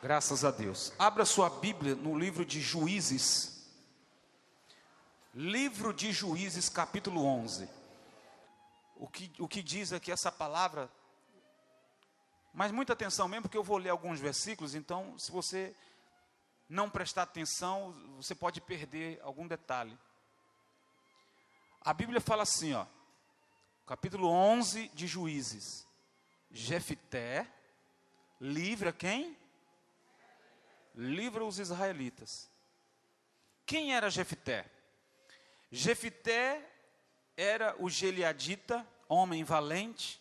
Graças a Deus. Abra sua Bíblia no livro de Juízes. Livro de Juízes, capítulo 11. O que diz aqui essa palavra? Mas muita atenção mesmo, porque eu vou ler alguns versículos. Então, se você não prestar atenção, você pode perder algum detalhe. A Bíblia fala assim, ó. Capítulo 11 de Juízes. Jefté livra quem? Livra os israelitas. Quem era Jefté? Jefté era o gileadita, homem valente,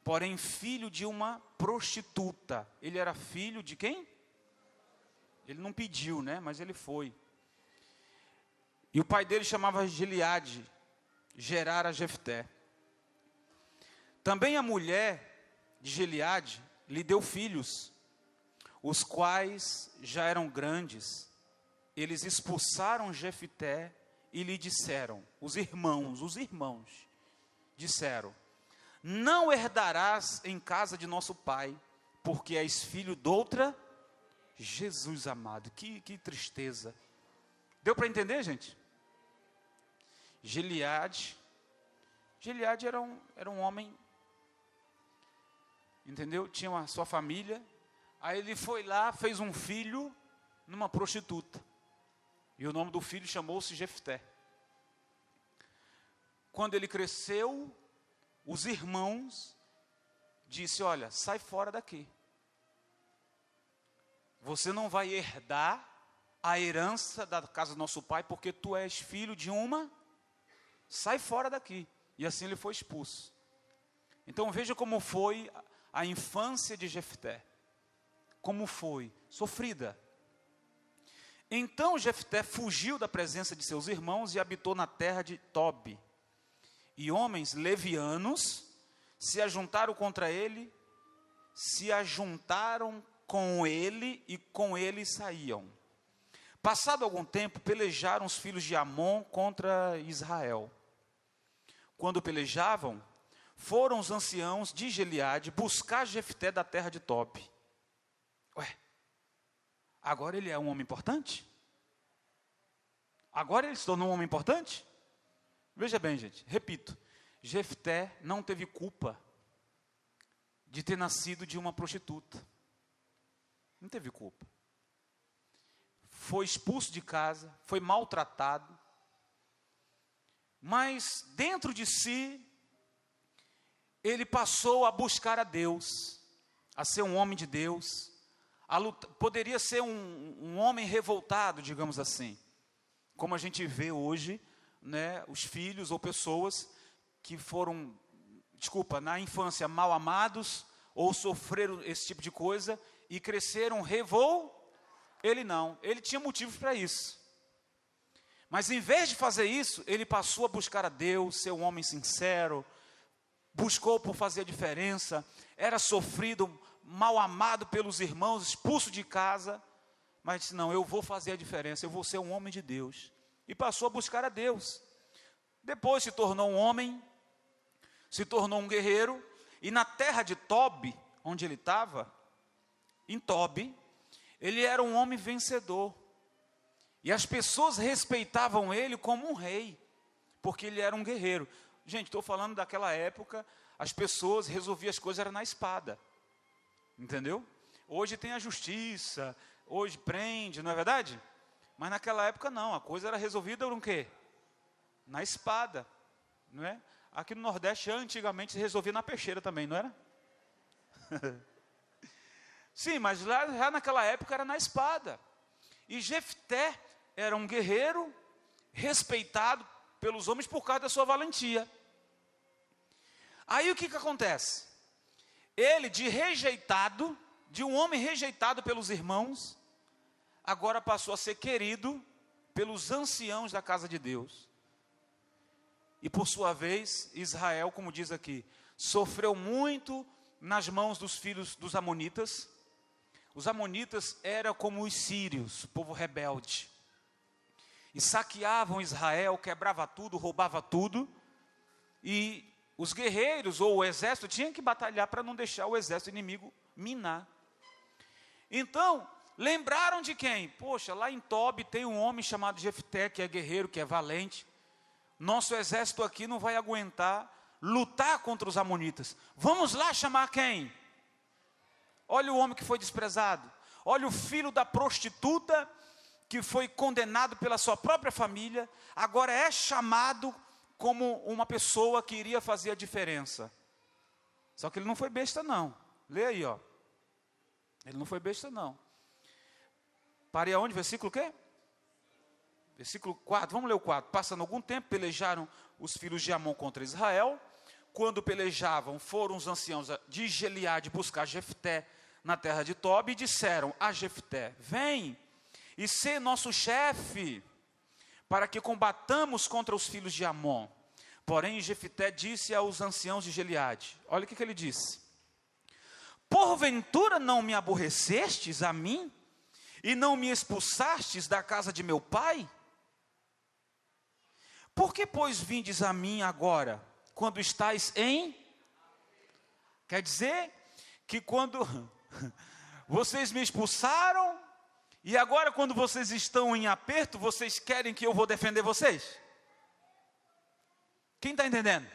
porém filho de uma prostituta. Ele era filho de quem? Ele não pediu, né? Mas ele foi. E o pai dele chamava Gileade, gerara Jefté. Também a mulher de Gileade lhe deu filhos, os quais já eram grandes. Eles expulsaram Jefté e lhe disseram, os irmãos disseram: não herdarás em casa de nosso pai, porque és filho de outra. Jesus amado, que tristeza. Deu para entender, gente? Gileade era um homem, entendeu? Tinha a sua família. Aí ele foi lá, fez um filho numa prostituta. E o nome do filho chamou-se Jefté. Quando ele cresceu, os irmãos disse: olha, sai fora daqui. Você não vai herdar a herança da casa do nosso pai, porque tu és filho de uma. Sai fora daqui. E assim ele foi expulso. Então veja como foi a infância de Jefté. Como foi? Sofrida. Então Jefté fugiu da presença de seus irmãos e habitou na terra de Tobi. E homens levianos se ajuntaram contra ele, se ajuntaram com ele e com ele saíam. Passado algum tempo, pelejaram os filhos de Amon contra Israel. Quando pelejavam, foram os anciãos de Gileade buscar Jefté da terra de Tobi. Ué, agora ele é um homem importante? Agora ele se tornou um homem importante? Veja bem, gente, repito, Jefté não teve culpa de ter nascido de uma prostituta. Não teve culpa. Foi expulso de casa, foi maltratado, mas dentro de si, ele passou a buscar a Deus, a ser um homem de Deus, poderia ser um homem revoltado, digamos assim, como a gente vê hoje, né, os filhos ou pessoas que foram, na infância mal amados, ou sofreram esse tipo de coisa, e cresceram Ele não, ele tinha motivos para isso. Mas em vez de fazer isso, ele passou a buscar a Deus, ser um homem sincero, buscou por fazer a diferença, era sofrido, mal amado pelos irmãos, expulso de casa, mas disse: não, eu vou fazer a diferença, eu vou ser um homem de Deus. E passou a buscar a Deus. Depois se tornou um homem, se tornou um guerreiro, e na terra de Tobi, onde ele estava, em Tobi, ele era um homem vencedor. E as pessoas respeitavam ele como um rei, porque ele era um guerreiro. Gente, estou falando daquela época, as pessoas resolviam as coisas era na espada. Entendeu? Hoje tem a justiça, hoje prende, não é verdade? Mas naquela época não, a coisa era resolvida no quê? Na espada, não é? Aqui no Nordeste, antigamente, se resolvia na peixeira também, não era? Sim, mas lá já naquela época era na espada. E Jefté era um guerreiro, respeitado pelos homens por causa da sua valentia. Aí o que acontece? Ele, de um homem rejeitado pelos irmãos, agora passou a ser querido pelos anciãos da casa de Deus. E por sua vez, Israel, como diz aqui, sofreu muito nas mãos dos filhos dos amonitas. Os amonitas eram como os sírios, povo rebelde. E saqueavam Israel, quebrava tudo, roubava tudo. E os guerreiros ou o exército tinham que batalhar para não deixar o exército inimigo minar. Então, lembraram de quem? Poxa, lá em Tobi tem um homem chamado Jefté, que é guerreiro, que é valente. Nosso exército aqui não vai aguentar lutar contra os amonitas. Vamos lá chamar quem? Olha o homem que foi desprezado. Olha o filho da prostituta que foi condenado pela sua própria família, agora é chamado como uma pessoa que iria fazer a diferença. Só que ele não foi besta não. Lê aí, ó. Ele não foi besta não. Parei aonde? Versículo o quê? Versículo 4, vamos ler o 4. Passando algum tempo, pelejaram os filhos de Amon contra Israel. Quando pelejavam, foram os anciãos de Gileade buscar Jefté na terra de Tobi e disseram a Jefté: vem e sê nosso chefe, para que combatamos contra os filhos de Amon. Porém, Jefté disse aos anciãos de Gileade, olha o que ele disse: porventura não me aborrecestes a mim, e não me expulsastes da casa de meu pai? Por que, pois, vindes a mim agora, quando estáis em... Quer dizer, que quando vocês me expulsaram, e agora quando vocês estão em aperto, vocês querem que eu vou defender vocês? Quem está entendendo?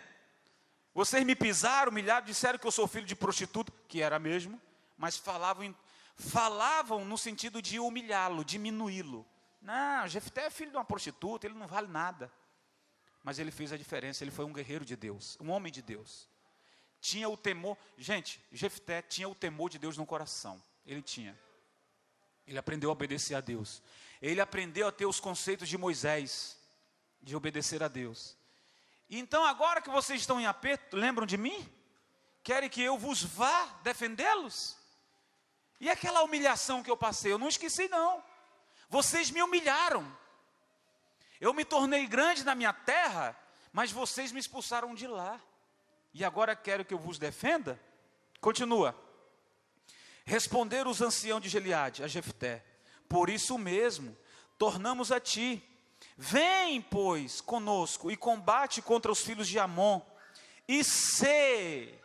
Vocês me pisaram, humilharam, disseram que eu sou filho de prostituta, que era mesmo, mas falavam no sentido de humilhá-lo, diminuí-lo. Não, Jefté é filho de uma prostituta, ele não vale nada. Mas ele fez a diferença, ele foi um guerreiro de Deus, um homem de Deus. Tinha o temor, gente, Jefté tinha o temor de Deus no coração. Ele tinha. Ele aprendeu a obedecer a Deus. Ele aprendeu a ter os conceitos de Moisés, de obedecer a Deus. Então agora que vocês estão em aperto, lembram de mim? Querem que eu vos vá defendê-los? E aquela humilhação que eu passei, eu não esqueci não. Vocês me humilharam. Eu me tornei grande na minha terra, mas vocês me expulsaram de lá. E agora quero que eu vos defenda? Continua. Responderam os anciãos de Gileade a Jefté: por isso mesmo, tornamos a ti. Vem, pois, conosco e combate contra os filhos de Amon, e sê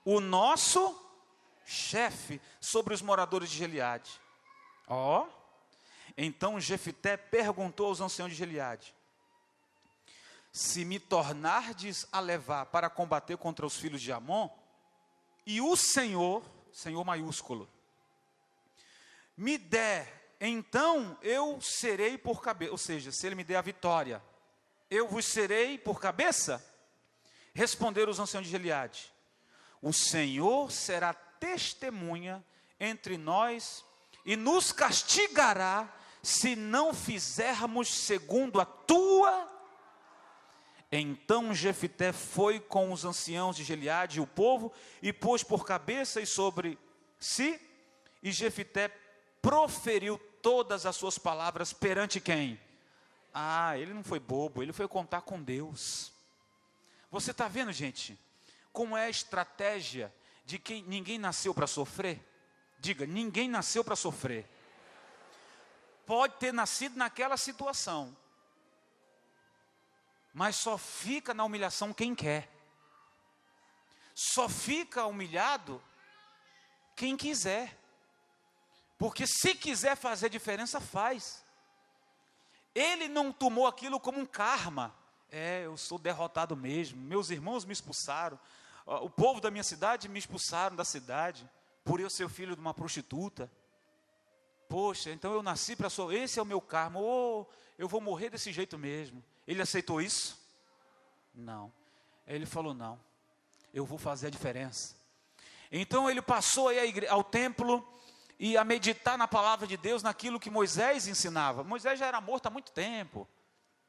o nosso chefe sobre os moradores de Gileade. Ó. Então Jefté perguntou aos anciãos de Gileade: se me tornardes a levar para combater contra os filhos de Amon, e o Senhor, Senhor maiúsculo, me der, então eu serei por cabeça. Ou seja, se ele me der a vitória, eu vos serei por cabeça? Responderam os anciãos de Gileade: o Senhor será testemunha entre nós e nos castigará se não fizermos segundo a tua. Então Jefté foi com os anciãos de Gileade e o povo, e pôs por cabeça e sobre si, e Jefté proferiu todas as suas palavras perante quem? Ah, ele não foi bobo, ele foi contar com Deus. Você está vendo, gente, como é a estratégia de quem ninguém nasceu para sofrer? Diga, ninguém nasceu para sofrer. Pode ter nascido naquela situação, mas só fica na humilhação quem quer. Só fica humilhado quem quiser. Porque se quiser fazer diferença, faz. Ele não tomou aquilo como um karma. Eu sou derrotado mesmo. Meus irmãos me expulsaram. O povo da minha cidade me expulsaram da cidade, por eu ser filho de uma prostituta. Poxa, então eu nasci para sofrer. Esse é o meu karma. Eu vou morrer desse jeito mesmo. Ele aceitou isso? Não. Ele falou: não, eu vou fazer a diferença. Então ele passou aí ao templo e a meditar na palavra de Deus, naquilo que Moisés ensinava. Moisés já era morto há muito tempo,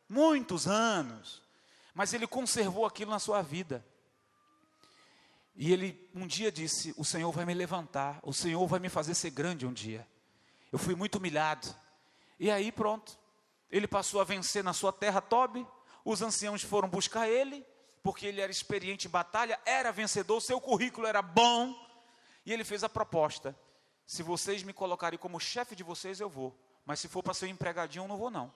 muitos anos, mas ele conservou aquilo na sua vida. E ele um dia disse: o Senhor vai me levantar, o Senhor vai me fazer ser grande um dia. Eu fui muito humilhado. E aí pronto, ele passou a vencer na sua terra Tobi. Os anciãos foram buscar ele, porque ele era experiente em batalha, era vencedor, seu currículo era bom. E ele fez a proposta: se vocês me colocarem como chefe de vocês, eu vou. Mas se for para ser um empregadinho, eu não vou não.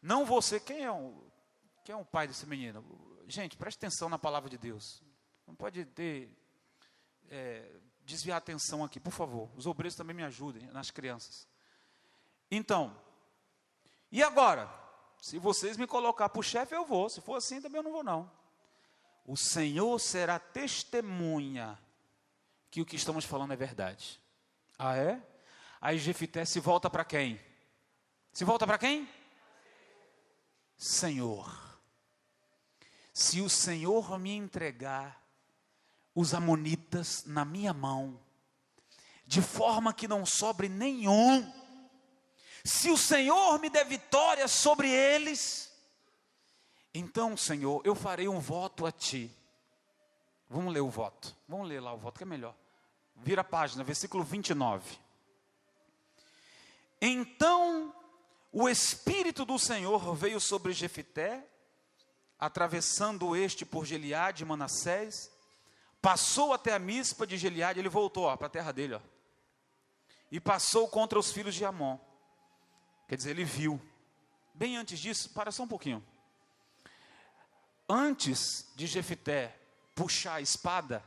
Não vou ser. Quem é o pai desse menino? Gente, preste atenção na palavra de Deus. Não pode ter desviar a atenção aqui, por favor. Os obreiros também me ajudem, nas crianças. Então, e agora? Se vocês me colocar para o chefe, eu vou. Se for assim, também eu não vou, não. O Senhor será testemunha que o que estamos falando é verdade. Ah, é? Aí Jefité se volta para quem? Se volta para quem? Senhor. Se o Senhor me entregar os amonitas na minha mão, de forma que não sobre nenhum, se o Senhor me der vitória sobre eles, então, Senhor, eu farei um voto a Ti. Vamos ler o voto. Vamos ler lá o voto, que é melhor. Vira a página, versículo 29. Então, o Espírito do Senhor veio sobre Jefité, atravessando este por Gileade e Manassés, passou até a Mispa de Gileade, ele voltou para a terra dele, e passou contra os filhos de Amon. Quer dizer, ele viu. Bem antes disso, para só um pouquinho. Antes de Jefité puxar a espada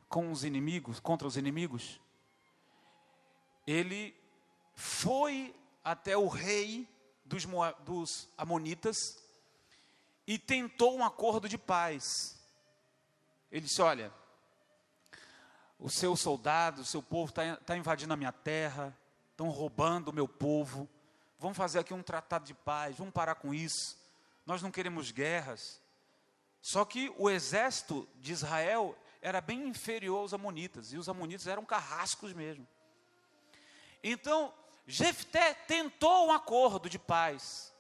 com os inimigos, contra os inimigos, ele foi até o rei dos amonitas e tentou um acordo de paz. Ele disse: olha, o seu soldado, o seu povo está invadindo a minha terra, estão roubando o meu povo, vamos fazer aqui um tratado de paz, vamos parar com isso, nós não queremos guerras. Só que o exército de Israel era bem inferior aos amonitas, e os amonitas eram carrascos mesmo. Então, Jefté tentou um acordo de paz,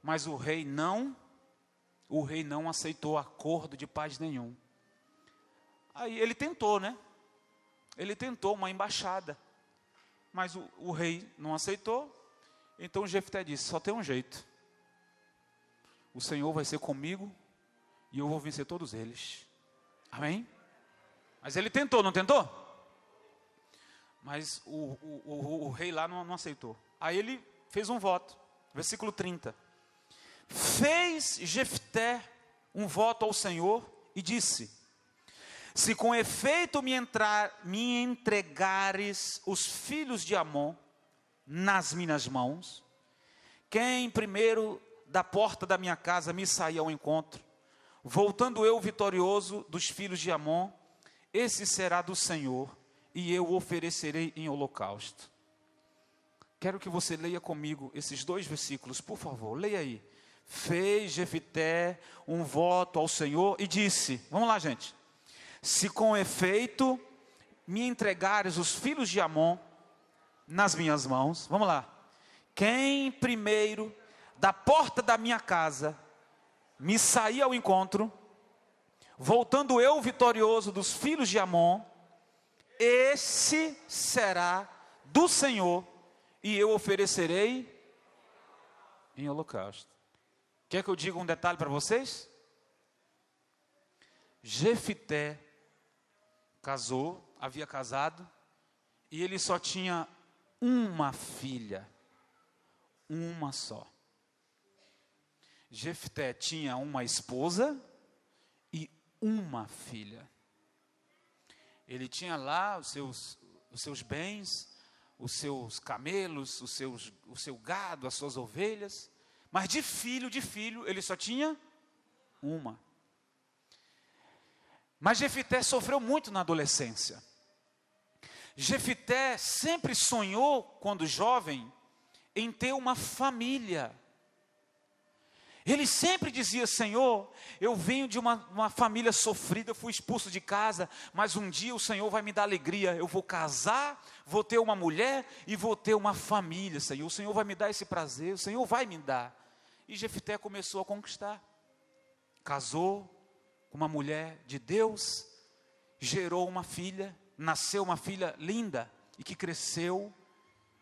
mas o rei não aceitou acordo de paz nenhum. Aí ele tentou, né? Ele tentou uma embaixada, mas o rei não aceitou. Então Jefté disse: só tem um jeito, o Senhor vai ser comigo e eu vou vencer todos eles. Amém? Mas ele tentou, não tentou? Mas o rei lá não aceitou. Aí ele fez um voto, versículo 30. Fez Jefté um voto ao Senhor e disse: se com efeito me entregares os filhos de Amon nas minhas mãos, quem primeiro da porta da minha casa me sair ao encontro, voltando eu vitorioso dos filhos de Amon, esse será do Senhor, e eu o oferecerei em holocausto. Quero que você leia comigo esses 2 versículos, por favor, leia aí. Fez Jefté um voto ao Senhor e disse, vamos lá, gente: se com efeito me entregares os filhos de Amon nas minhas mãos, vamos lá, quem primeiro da porta da minha casa me sair ao encontro, voltando eu vitorioso dos filhos de Amon, esse será do Senhor, e eu oferecerei em holocausto. Quer que eu diga um detalhe para vocês? Jefté casou, havia casado, e ele só tinha uma filha, uma só. Jefté tinha uma esposa e uma filha. Ele tinha lá os seus bens, os seus camelos, o seu gado, as suas ovelhas, mas de filho, ele só tinha uma. Mas Jefté sofreu muito na adolescência. Jefté sempre sonhou, quando jovem, em ter uma família. Ele sempre dizia: Senhor, eu venho de uma família sofrida, eu fui expulso de casa, mas um dia o Senhor vai me dar alegria, eu vou casar, vou ter uma mulher e vou ter uma família, Senhor. O Senhor vai me dar esse prazer, o Senhor vai me dar. E Jefté começou a conquistar. Casou com uma mulher de Deus, gerou uma filha, nasceu uma filha linda, e que cresceu,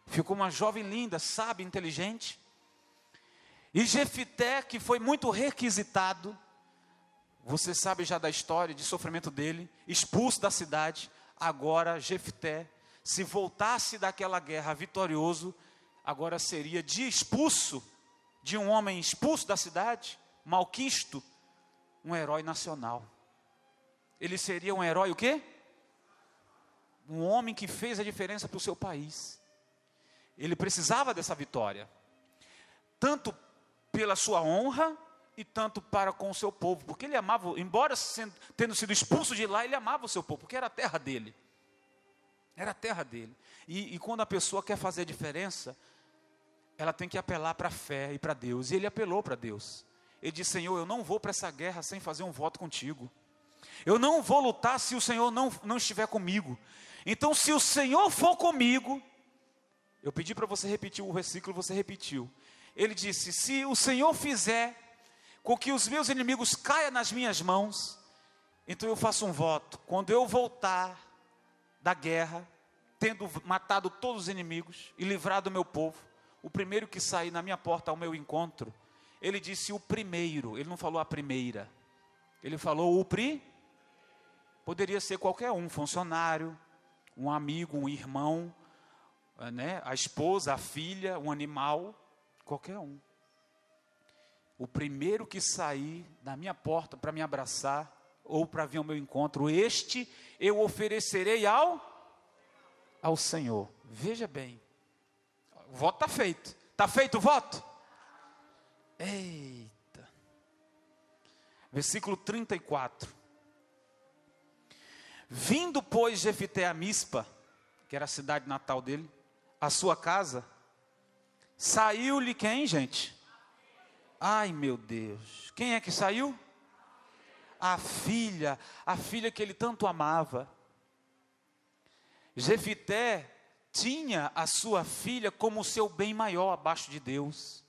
ficou uma jovem linda, sábia, inteligente. E Jefté, que foi muito requisitado, você sabe já da história de sofrimento dele, expulso da cidade. Agora Jefté, se voltasse daquela guerra vitorioso, agora seria expulso, de um homem expulso da cidade, malquisto, um herói nacional. Ele seria um herói o quê? um homem que fez a diferença para o seu país. Ele precisava dessa vitória, tanto pela sua honra e tanto para com o seu povo, porque ele amava, embora tendo sido expulso de lá, ele amava o seu povo, porque era a terra dele. Era a terra dele. E quando a pessoa quer fazer a diferença, ela tem que apelar para a fé e para Deus. E ele apelou para Deus. Ele disse: Senhor, eu não vou para essa guerra sem fazer um voto contigo. Eu não vou lutar se o Senhor não estiver comigo. Então, se o Senhor for comigo, eu pedi para você repetir o versículo, você repetiu. Ele disse: se o Senhor fizer com que os meus inimigos caiam nas minhas mãos, então eu faço um voto. Quando eu voltar da guerra, tendo matado todos os inimigos e livrado o meu povo, o primeiro que sair na minha porta ao meu encontro, ele disse o primeiro, ele não falou a primeira, ele falou poderia ser qualquer um, funcionário, um amigo, um irmão, né? A esposa, a filha, um animal, qualquer um. O primeiro que sair da minha porta para me abraçar, ou para vir ao meu encontro, este eu oferecerei ao Senhor. Veja bem, o voto está feito. Está feito o voto? Eita. Versículo 34. Vindo, pois, Jefité a Mispa, que era a cidade natal dele, a sua casa, saiu-lhe quem, gente? Ai, meu Deus. Quem é que saiu? A filha que ele tanto amava. Jefité tinha a sua filha como o seu bem maior abaixo de Deus.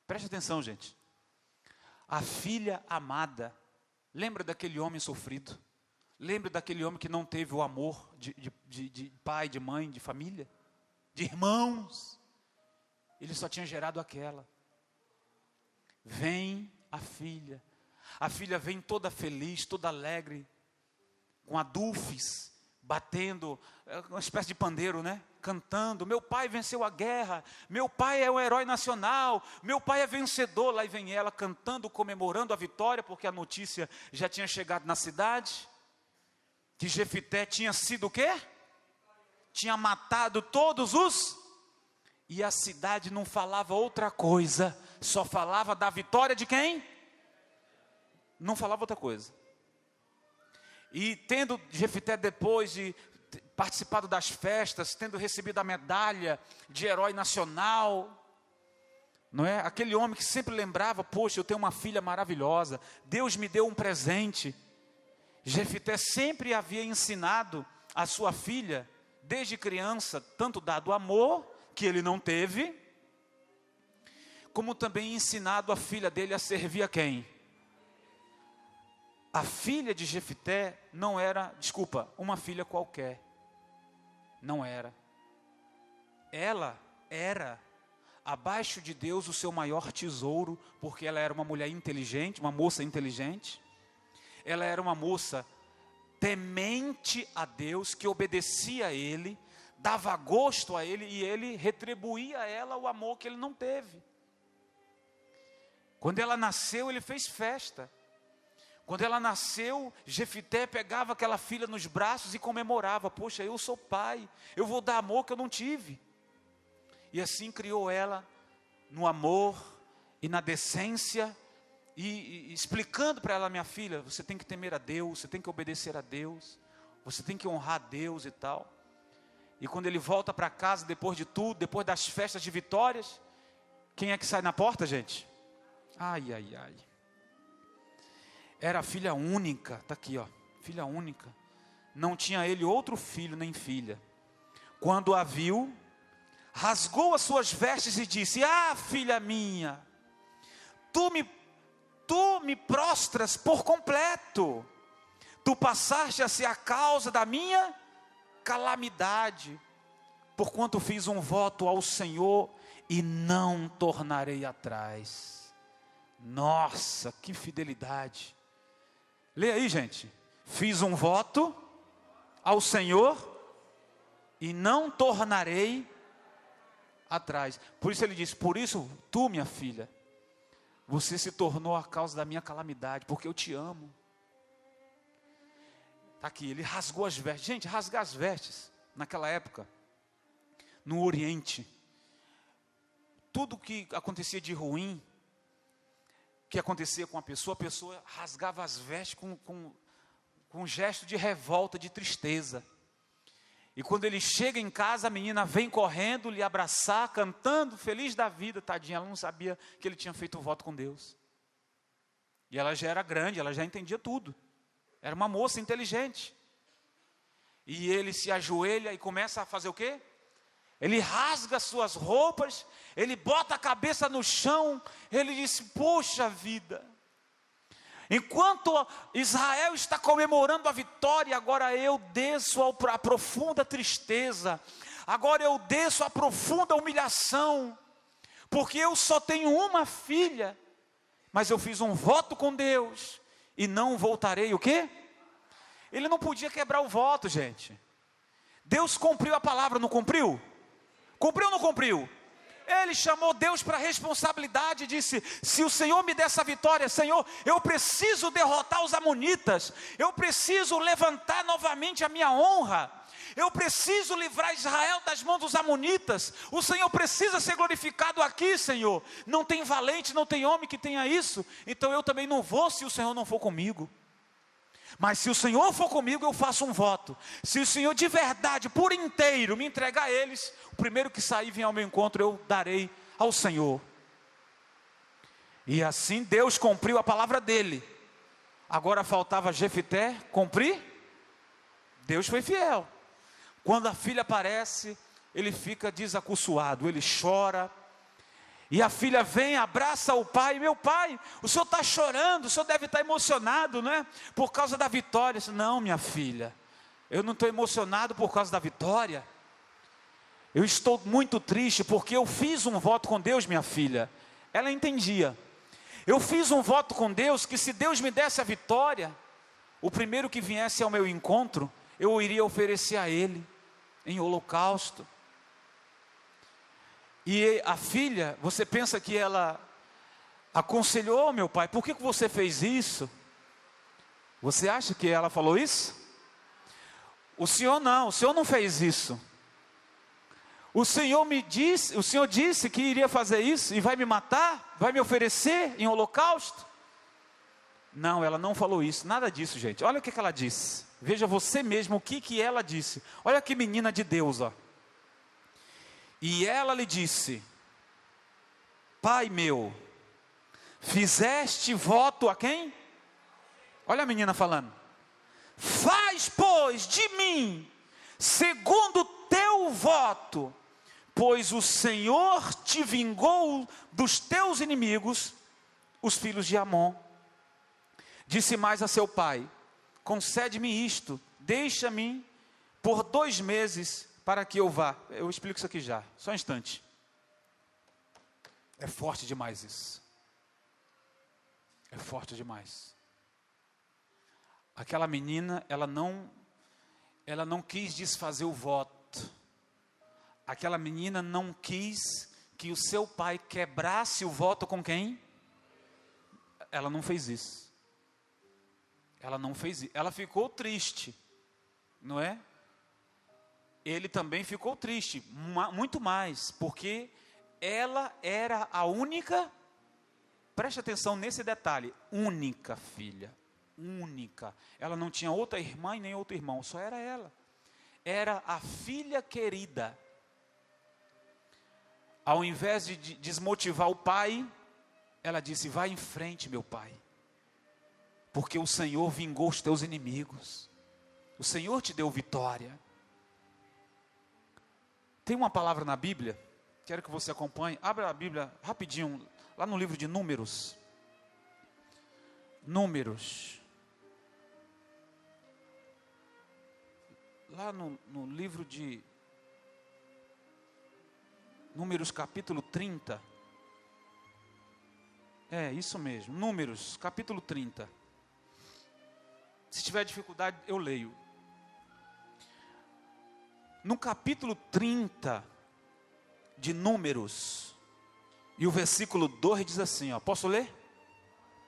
Preste atenção, gente. A filha amada. Lembra daquele homem sofrido? Lembra daquele homem que não teve o amor de pai, de mãe, de família? De irmãos? Ele só tinha gerado aquela. Vem a filha. A filha vem toda feliz, toda alegre, com adufes, batendo, uma espécie de pandeiro, né? Cantando: meu pai venceu a guerra, meu pai é um herói nacional, meu pai é vencedor. Lá vem ela cantando, comemorando a vitória, porque a notícia já tinha chegado na cidade, que Jefité tinha sido o quê? Tinha matado todos os... E a cidade não falava outra coisa, só falava da vitória de quem? Não falava outra coisa. E tendo Jefité, depois de participado das festas, tendo recebido a medalha de herói nacional, não é? Aquele homem que sempre lembrava: poxa, eu tenho uma filha maravilhosa, Deus me deu um presente. Jefité sempre havia ensinado a sua filha, desde criança, tanto dado amor, que ele não teve, como também ensinado a filha dele a servir a quem? A filha de Jefité não era, uma filha qualquer. Não era. Ela era, abaixo de Deus, o seu maior tesouro, porque ela era uma mulher inteligente, uma moça inteligente. Ela era uma moça temente a Deus, que obedecia a Ele, dava gosto a Ele, e Ele retribuía a ela o amor que Ele não teve. Quando ela nasceu, Ele fez festa. Quando ela nasceu, Jefité pegava aquela filha nos braços e comemorava: poxa, eu sou pai, eu vou dar amor que eu não tive. E assim criou ela no amor e na decência, e explicando para ela: minha filha, você tem que temer a Deus, você tem que obedecer a Deus, você tem que honrar a Deus e tal. E quando ele volta para casa, depois de tudo, depois das festas de vitórias, quem é que sai na porta, gente? Ai, ai, ai. Era filha única, está aqui, ó, filha única. Não tinha ele outro filho nem filha. Quando a viu, rasgou as suas vestes e disse: ah, filha minha, tu me prostras por completo. Tu passaste a ser a causa da minha calamidade, porquanto fiz um voto ao Senhor e não tornarei atrás. Nossa, que fidelidade. Lê aí, gente. Fiz um voto ao Senhor e não tornarei atrás. Por isso ele diz: por isso tu, minha filha, você se tornou a causa da minha calamidade, porque eu te amo. Está aqui, ele rasgou as vestes. Gente, rasgar as vestes, naquela época, no Oriente, tudo que acontecia de ruim, que acontecia com a pessoa rasgava as vestes com um gesto de revolta, de tristeza. E quando ele chega em casa, a menina vem correndo lhe abraçar, cantando, feliz da vida, tadinha, ela não sabia que ele tinha feito o voto com Deus. E ela já era grande, ela já entendia tudo. Era uma moça inteligente. E ele se ajoelha e começa a fazer o quê? Ele rasga suas roupas, ele bota a cabeça no chão, ele disse, poxa vida, enquanto Israel está comemorando a vitória, agora eu desço à profunda tristeza, agora eu desço à profunda humilhação, porque eu só tenho uma filha, mas eu fiz um voto com Deus, e não voltarei o quê? Ele não podia quebrar o voto, gente. Deus cumpriu a palavra, não cumpriu? Cumpriu ou não cumpriu? Ele chamou Deus para a responsabilidade e disse, se o Senhor me der essa vitória, Senhor, eu preciso derrotar os amonitas, eu preciso levantar novamente a minha honra, eu preciso livrar Israel das mãos dos amonitas, o Senhor precisa ser glorificado aqui, Senhor. Não tem valente, não tem homem que tenha isso, então eu também não vou se o Senhor não for comigo. Mas se o Senhor for comigo, eu faço um voto. Se o Senhor de verdade, por inteiro, me entregar a eles, o primeiro que sair e vier ao meu encontro, eu darei ao Senhor. E assim Deus cumpriu a palavra dele. Agora faltava Jefité cumprir. Deus foi fiel. Quando a filha aparece, ele fica desacuçoado, ele chora. E a filha vem, abraça o pai, meu pai, o senhor está chorando, o senhor deve estar emocionado, não é? Por causa da vitória. Não, minha filha, eu não estou emocionado por causa da vitória. Eu estou muito triste porque eu fiz um voto com Deus, minha filha. Ela entendia. Eu fiz um voto com Deus que se Deus me desse a vitória, o primeiro que viesse ao meu encontro, eu iria oferecer a ele em holocausto. E a filha, você pensa que ela aconselhou, meu pai, por que você fez isso? Você acha que ela falou isso? O senhor não fez isso. O senhor disse que iria fazer isso e vai me matar? Vai me oferecer em holocausto? Não, ela não falou isso, nada disso, gente. Olha o que ela disse. Veja você mesmo o que ela disse. Olha que menina de Deus, ó. E ela lhe disse, pai meu, fizeste voto a quem? Olha a menina falando. Faz, pois, de mim, segundo o teu voto, pois o Senhor te vingou dos teus inimigos, os filhos de Amon. Disse mais a seu pai, concede-me isto, deixa-me por 2 meses, para que eu vá. Eu explico isso aqui já, só um instante. É forte demais isso. É forte demais. Aquela menina, ela não quis desfazer o voto. Aquela menina não quis que o seu pai quebrasse o voto com quem? Ela não fez isso. Ela não fez isso. Ela ficou triste, não é? Ele também ficou triste, muito mais, porque ela era a única, preste atenção nesse detalhe, única filha, única. Ela não tinha outra irmã e nem outro irmão, só era ela. Era a filha querida. Ao invés de desmotivar o pai, ela disse, vai em frente, meu pai, porque o Senhor vingou os teus inimigos, o Senhor te deu vitória. Tem uma palavra na Bíblia, quero que você acompanhe, abra a Bíblia rapidinho, lá no livro de Números. Números. Lá no livro de Números capítulo 30. É, isso mesmo, Números capítulo 30. Se tiver dificuldade, eu leio. No capítulo 30 de Números, e o versículo 2 diz assim, ó, posso ler?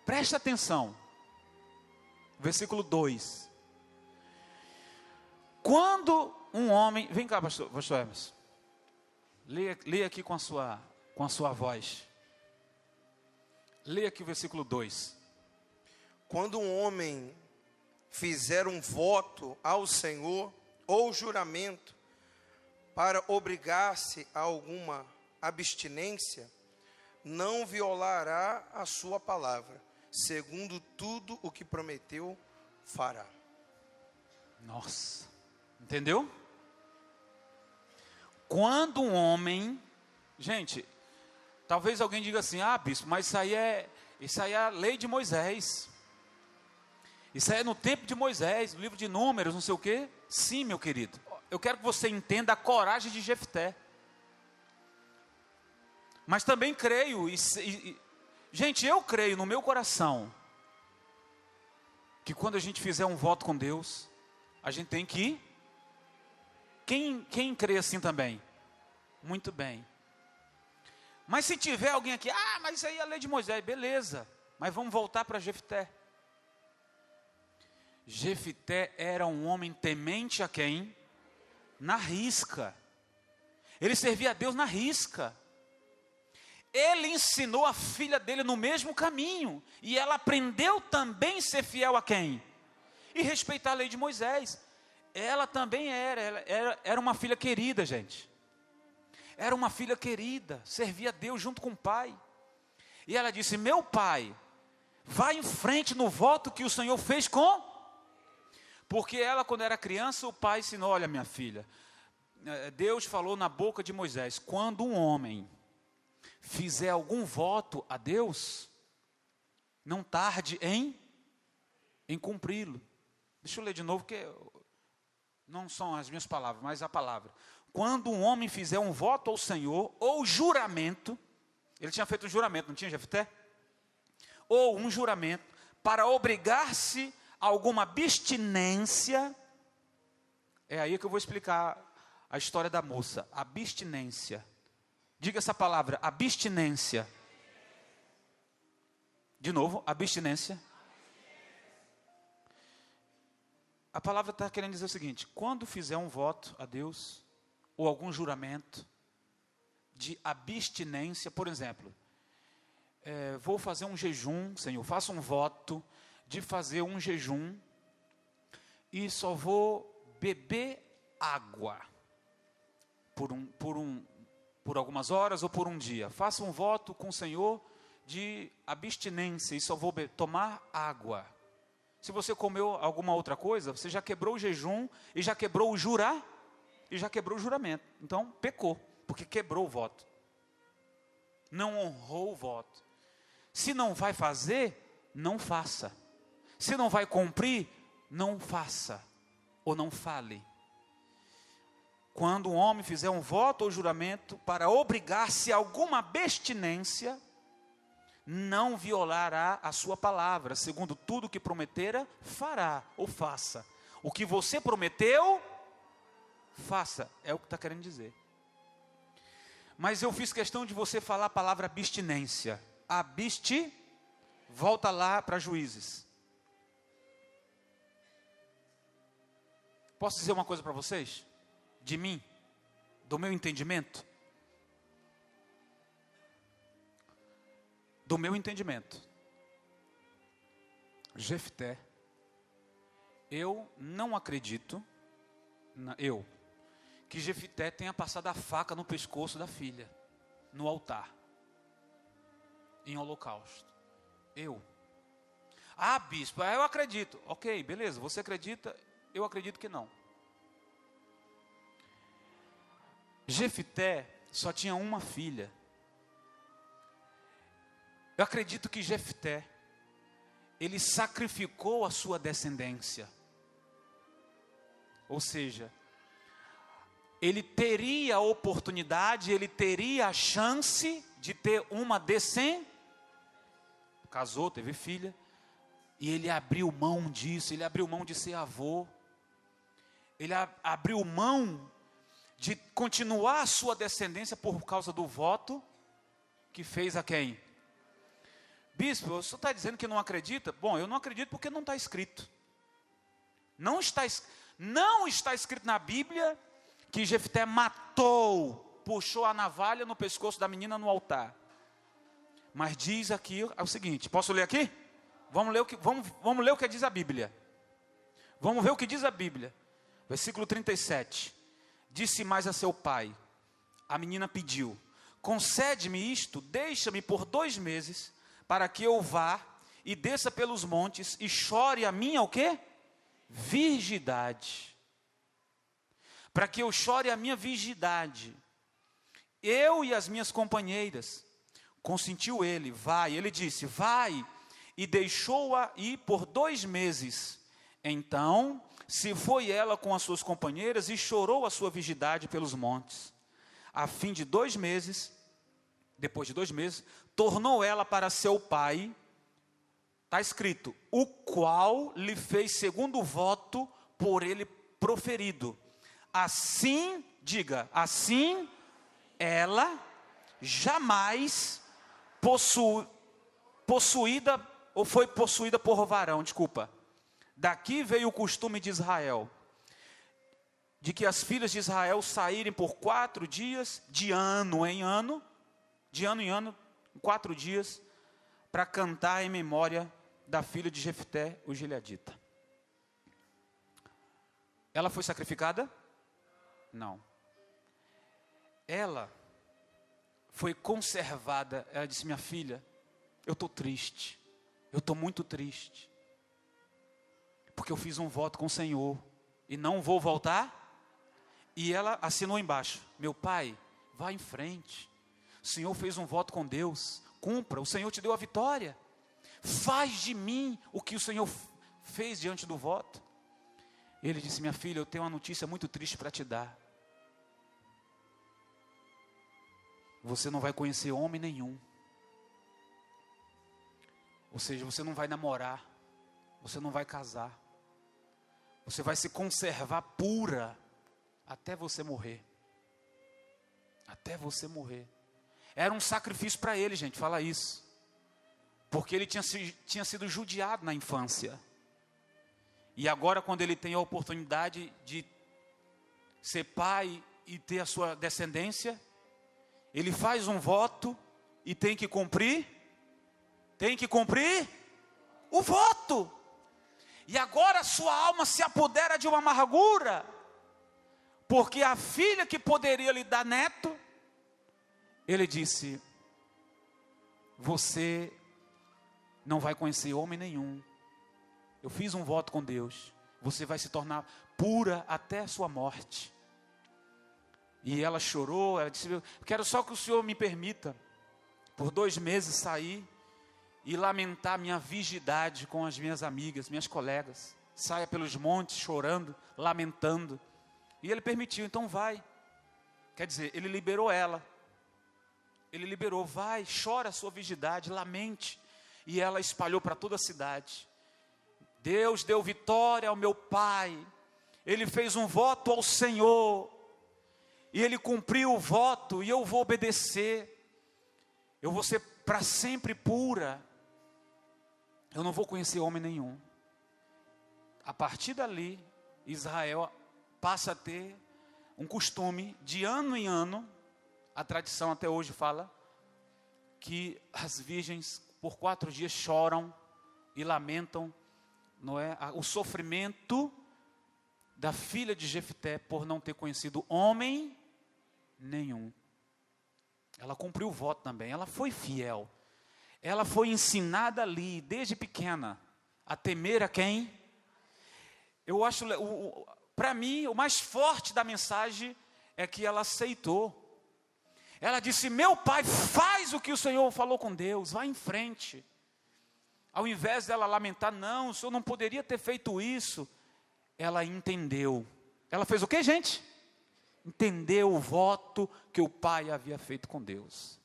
Preste atenção. Versículo 2. quando um homem... Vem cá, pastor Hermes. Leia aqui com a sua voz. Leia aqui o versículo 2. Quando um homem fizer um voto ao Senhor ou juramento para obrigar-se a alguma abstinência, não violará a sua palavra, segundo tudo o que prometeu, fará. Nossa, entendeu? Quando um homem, gente, talvez alguém diga assim, bispo, mas isso aí é a lei de Moisés. Isso aí é no tempo de Moisés, no livro de Números, não sei o quê. Sim, meu querido, eu quero que você entenda a coragem de Jefté. Mas também creio, gente, eu creio no meu coração, que quando a gente fizer um voto com Deus, a gente tem que ir. Quem crê assim também? Muito bem. Mas se tiver alguém aqui, mas isso aí é a lei de Moisés, beleza. Mas vamos voltar para Jefté. Jefté era um homem temente a quem? Na risca. Ele servia a Deus na risca. Ele ensinou a filha dele no mesmo caminho. E ela aprendeu também a ser fiel a quem? E respeitar a lei de Moisés. Ela também era uma filha querida, gente. Era uma filha querida, servia a Deus junto com o pai. E ela disse, meu pai, vai em frente no voto que o Senhor fez com... Porque ela, quando era criança, o pai ensinou, olha minha filha, Deus falou na boca de Moisés, quando um homem fizer algum voto a Deus, não tarde em cumpri-lo. Deixa eu ler de novo, porque não são as minhas palavras, mas a palavra. Quando um homem fizer um voto ao Senhor, ou juramento, ele tinha feito um juramento, não tinha, Jefté? Ou um juramento, para obrigar-se a alguma abstinência, é aí que eu vou explicar a história da moça, abstinência. Diga essa palavra, abstinência. De novo, abstinência. A palavra está querendo dizer o seguinte, quando fizer um voto a Deus, ou algum juramento de abstinência, por exemplo, vou fazer um jejum, Senhor, faço um voto de fazer um jejum e só vou beber água por algumas horas ou por um dia. Faço um voto com o Senhor de abstinência e só vou tomar água. Se você comeu alguma outra coisa, você já quebrou o jejum e já quebrou o juramento. Então, pecou, porque quebrou o voto. Não honrou o voto. Se não vai fazer, não faça. Se não vai cumprir, não faça. Ou não fale. Quando um homem fizer um voto ou juramento para obrigar-se a alguma abstinência, não violará a sua palavra, segundo tudo que prometera, fará ou faça. O que você prometeu, faça, é o que está querendo dizer. Mas eu fiz questão de você falar a palavra abstinência. Volta lá para Juízes. Posso dizer uma coisa para vocês? De mim, do meu entendimento. Do meu entendimento. Jefté, eu não acredito, que Jefté tenha passado a faca no pescoço da filha, no altar, em holocausto. Bispo, eu acredito. Ok, beleza, você acredita, eu acredito que não. Jefté só tinha uma filha. Eu acredito que Jefté, ele sacrificou a sua descendência. Ou seja, ele teria a oportunidade, ele teria a chance de ter uma descendência. Casou, teve filha, e ele abriu mão disso, ele abriu mão de ser avô. Ele abriu mão de continuar a sua descendência por causa do voto que fez a quem? Bispo, o senhor está dizendo que não acredita? Bom, eu não acredito porque não está escrito. Não está escrito na Bíblia que Jefté matou, puxou a navalha no pescoço da menina no altar. Mas diz aqui o seguinte, posso ler aqui? Vamos ler o que diz a Bíblia. Vamos ver o que diz a Bíblia. Versículo 37. Disse mais a seu pai, a menina pediu, concede-me isto, deixa-me por 2 meses, para que eu vá e desça pelos montes e chore a minha o quê? Virgindade. Para que eu chore a minha virgindade. Eu e as minhas companheiras. Consentiu ele, vai. Ele disse, vai. E deixou-a ir por 2 meses. Então, se foi ela com as suas companheiras e chorou a sua virgindade pelos montes. A fim de 2 meses, depois de 2 meses, tornou ela para seu pai. Está escrito, o qual lhe fez segundo o voto por ele proferido. Assim, diga, assim ela jamais possuída, ou foi possuída por varão, desculpa. Daqui veio o costume de Israel, de que as filhas de Israel saírem por 4 dias, de ano em ano, 4 dias, para cantar em memória da filha de Jefté, o gileadita. Ela foi sacrificada? Não. Ela foi conservada. Ela disse, minha filha, eu estou triste. Eu estou muito triste. Porque eu fiz um voto com o Senhor. E não vou voltar. E ela assinou embaixo. Meu pai, vá em frente. O Senhor fez um voto com Deus. Cumpra, o Senhor te deu a vitória. Faz de mim o que o Senhor fez diante do voto. Ele disse, minha filha, eu tenho uma notícia muito triste para te dar. Você não vai conhecer homem nenhum. Ou seja, você não vai namorar. Você não vai casar. Você vai se conservar pura até você morrer. Até você morrer. Era um sacrifício para ele, gente, fala isso. Porque ele tinha sido judiado na infância. E agora, quando ele tem a oportunidade de ser pai e ter a sua descendência, ele faz um voto e tem que cumprir o voto. E agora sua alma se apodera de uma amargura, porque a filha que poderia lhe dar neto, ele disse, você não vai conhecer homem nenhum. Eu fiz um voto com Deus. Você vai se tornar pura até a sua morte. E ela chorou, ela disse, eu quero só que o Senhor me permita, por 2 meses sair e lamentar minha virgindade com as minhas amigas, minhas colegas. Saia pelos montes chorando, lamentando. E ele permitiu, então vai. Quer dizer, ele liberou ela. Ele liberou, vai, chora a sua virgindade, lamente. E ela espalhou para toda a cidade. Deus deu vitória ao meu pai. Ele fez um voto ao Senhor. E ele cumpriu o voto. E eu vou obedecer. Eu vou ser para sempre pura. Eu não vou conhecer homem nenhum. A partir dali, Israel passa a ter um costume de ano em ano. A tradição até hoje fala que as virgens por 4 dias choram e lamentam, não é, o sofrimento da filha de Jefté por não ter conhecido homem nenhum. Ela cumpriu o voto também, ela foi fiel. Ela foi ensinada ali, desde pequena, a temer a quem? Eu acho, para mim, o mais forte da mensagem é que ela aceitou. Ela disse, meu pai, faz o que o Senhor falou com Deus, vai em frente. Ao invés dela lamentar, não, o Senhor não poderia ter feito isso. Ela entendeu. Ela fez o que, gente? Entendeu o voto que o pai havia feito com Deus.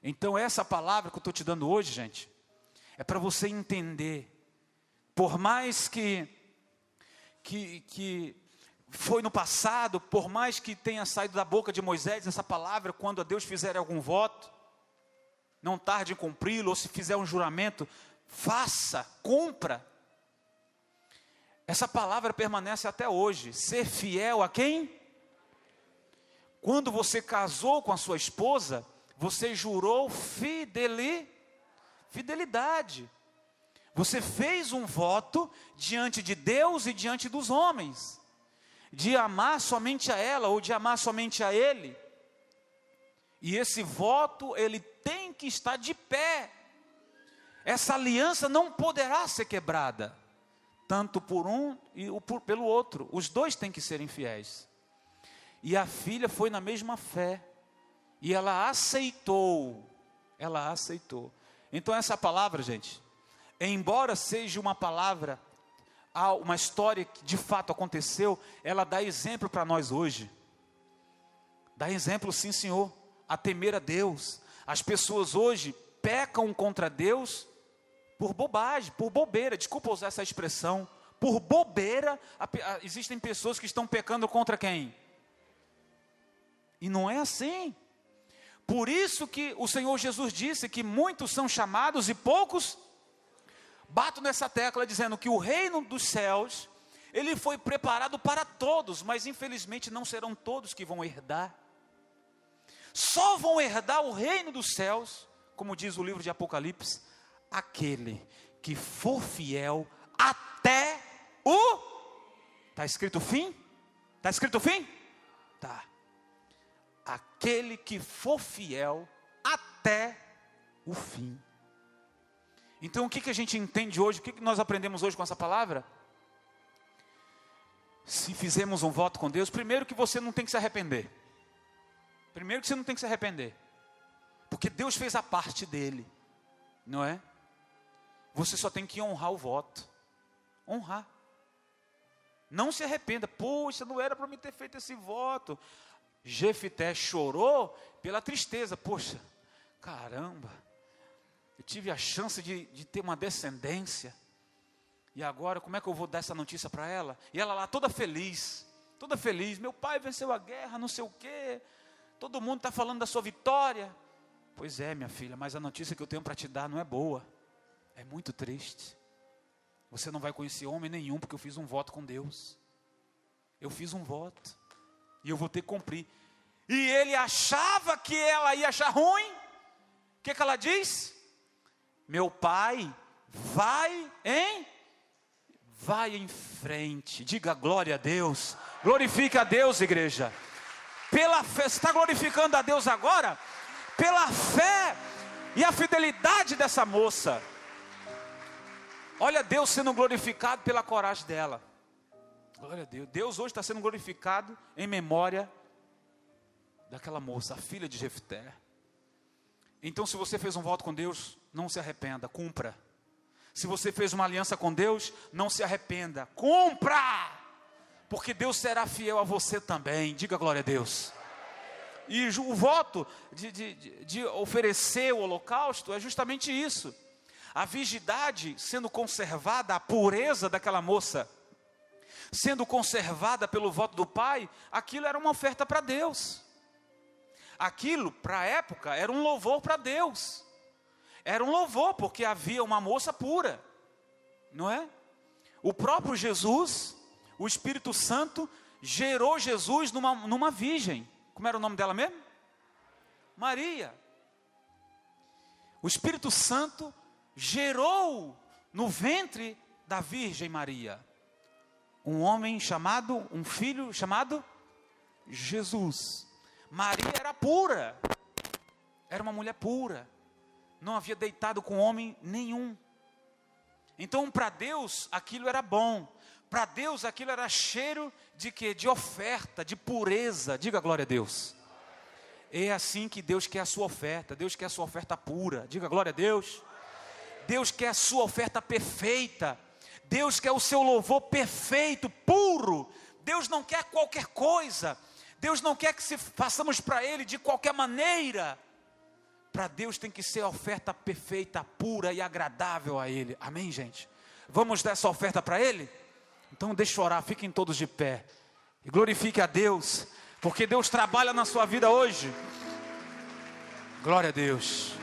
Então essa palavra que eu estou te dando hoje, gente, é para você entender. Por mais que foi no passado, por mais que tenha saído da boca de Moisés essa palavra, quando a Deus fizer algum voto, não tarde em cumpri-lo, ou se fizer um juramento, faça, cumpra. Essa palavra permanece até hoje. Ser fiel a quem? Quando você casou com a sua esposa, você jurou fidelidade. Você fez um voto diante de Deus e diante dos homens, de amar somente a ela ou de amar somente a ele. E esse voto, ele tem que estar de pé. Essa aliança não poderá ser quebrada, tanto por um e pelo outro. Os dois têm que serem fiéis. E a filha foi na mesma fé, e ela aceitou. Então essa palavra, gente, embora seja uma palavra, uma história que de fato aconteceu, ela dá exemplo para nós hoje. Dá exemplo, sim, Senhor, a temer a Deus. As pessoas hoje pecam contra Deus por bobagem, por bobeira. Desculpa usar essa expressão. Por bobeira, existem pessoas que estão pecando contra quem? E não é assim. Por isso que o Senhor Jesus disse que muitos são chamados e poucos. Bato nessa tecla dizendo que o reino dos céus, ele foi preparado para todos, mas infelizmente não serão todos que vão herdar. Só vão herdar o reino dos céus, como diz o livro de Apocalipse, aquele que for fiel até o... Está escrito fim? Está escrito fim? Tá. Aquele que for fiel até o fim. Então o que a gente entende hoje? O que nós aprendemos hoje com essa palavra? Se fizermos um voto com Deus, primeiro que você não tem que se arrepender. Porque Deus fez a parte dele, não é? Você só tem que honrar o voto. Honrar. Não se arrependa. Poxa, não era para mim ter feito esse voto. Jefité chorou pela tristeza. Poxa, caramba, eu tive a chance de ter uma descendência, e agora como é que eu vou dar essa notícia para ela? E ela lá toda feliz, meu pai venceu a guerra, não sei o quê, todo mundo está falando da sua vitória. Pois é, minha filha, mas a notícia que eu tenho para te dar não é boa, é muito triste. Você não vai conhecer homem nenhum, porque eu fiz um voto com Deus. Eu fiz um voto, e eu vou ter que cumprir. E ele achava que ela ia achar ruim. O que ela diz? Meu pai vai em frente. Diga glória a Deus. Glorifique a Deus, igreja. Pela fé, você está glorificando a Deus agora? Pela fé e a fidelidade dessa moça. Olha Deus sendo glorificado pela coragem dela. Glória a Deus. Deus hoje está sendo glorificado em memória daquela moça, a filha de Jefté. Então, se você fez um voto com Deus, não se arrependa, cumpra. Se você fez uma aliança com Deus, não se arrependa, cumpra. Porque Deus será fiel a você também. Diga glória a Deus. E o voto de oferecer o holocausto é justamente isso. A virgindade sendo conservada, a pureza daquela moça sendo conservada pelo voto do pai, aquilo era uma oferta para Deus. Aquilo, para a época, era um louvor para Deus. Era um louvor, porque havia uma moça pura, não é? O próprio Jesus, o Espírito Santo, gerou Jesus numa virgem. Como era o nome dela mesmo? Maria. O Espírito Santo gerou no ventre da Virgem Maria um filho chamado Jesus. Maria era pura, era uma mulher pura, não havia deitado com homem nenhum. Então para Deus aquilo era bom, para Deus aquilo era cheiro de quê? De oferta, de pureza. Diga glória a Deus. É assim que Deus quer a sua oferta. Deus quer a sua oferta pura. Diga glória a Deus. Deus quer a sua oferta perfeita. Deus quer o seu louvor perfeito, puro. Deus não quer qualquer coisa. Deus não quer que façamos para Ele de qualquer maneira. Para Deus tem que ser a oferta perfeita, pura e agradável a Ele. Amém, gente? Vamos dar essa oferta para Ele? Então deixa eu orar, fiquem todos de pé. E glorifique a Deus, porque Deus trabalha na sua vida hoje. Glória a Deus.